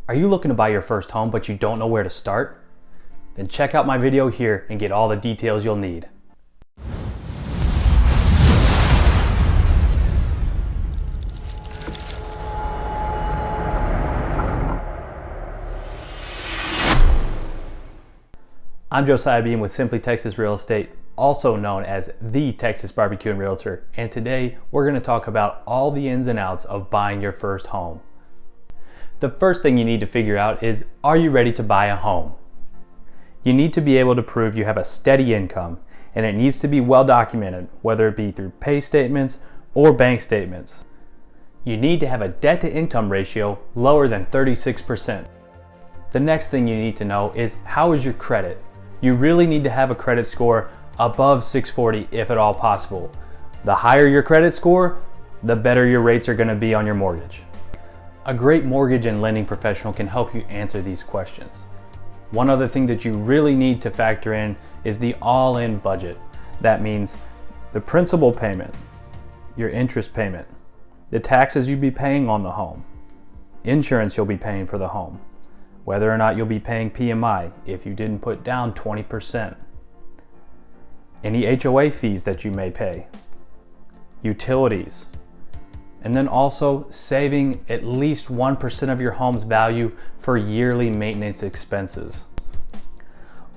Are you looking to buy your first home but you don't know where to start? Then check out my video here and get all the details you'll need. I'm Josiah Beam with Simply Texas Real Estate, also known as the Texas Barbecue and Realtor, and today we're going to talk about all the ins and outs of buying your first home. The first thing you need to figure out is, are you ready to buy a home? You need to be able to prove you have a steady income, and it needs to be well documented, whether it be through pay statements or bank statements. You need to have a debt to income ratio lower than 36%. The next thing you need to know is, how is your credit? You really need to have a credit score above 640 if at all possible. The higher your credit score, the better your rates are going to be on your mortgage. A great mortgage and lending professional can help you answer these questions. One other thing that you really need to factor in is the all-in budget. That means the principal payment, your interest payment, the taxes you'll be paying on the home, insurance you'll be paying for the home, whether or not you'll be paying PMI if you didn't put down 20%, any HOA fees that you may pay, utilities, and then also saving at least 1% of your home's value for yearly maintenance expenses.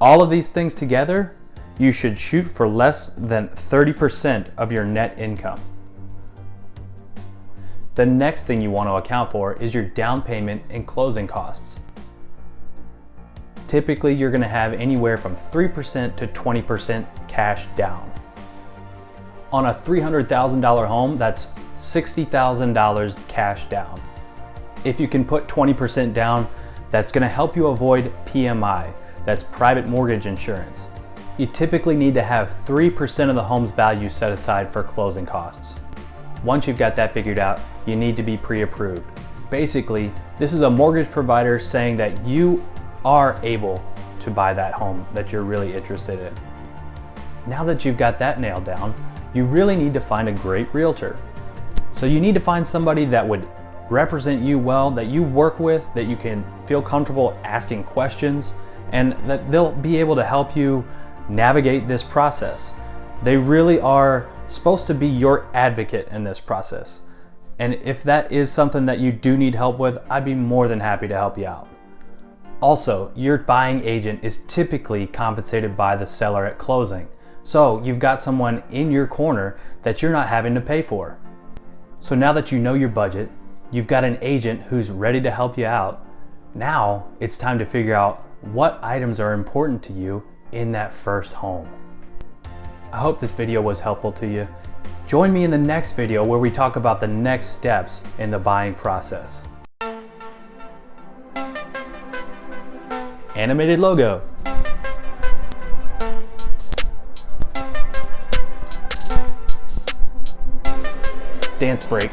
All of these things together, you should shoot for less than 30% of your net income. The next thing you want to account for is your down payment and closing costs. Typically, you're going to have anywhere from 3% to 20% cash down. On a $300,000 home, that's $60,000 cash down. If you can put 20% down, that's going to help you avoid PMI, that's private mortgage insurance. You typically need to have 3% of the home's value set aside for closing costs. Once you've got that figured out, you need to be pre-approved. Basically, this is a mortgage provider saying that you are able to buy that home that you're really interested in. Now that you've got that nailed down, you really need to find a great realtor. So you need to find somebody that would represent you well, that you work with, that you can feel comfortable asking questions, and that they'll be able to help you navigate this process. They really are supposed to be your advocate in this process. And if that is something that you do need help with, I'd be more than happy to help you out. Also, your buying agent is typically compensated by the seller at closing. So you've got someone in your corner that you're not having to pay for. So now that you know your budget, you've got an agent who's ready to help you out. Now it's time to figure out what items are important to you in that first home. I hope this video was helpful to you. Join me in the next video where we talk about the next steps in the buying process. Animated logo. Dance break.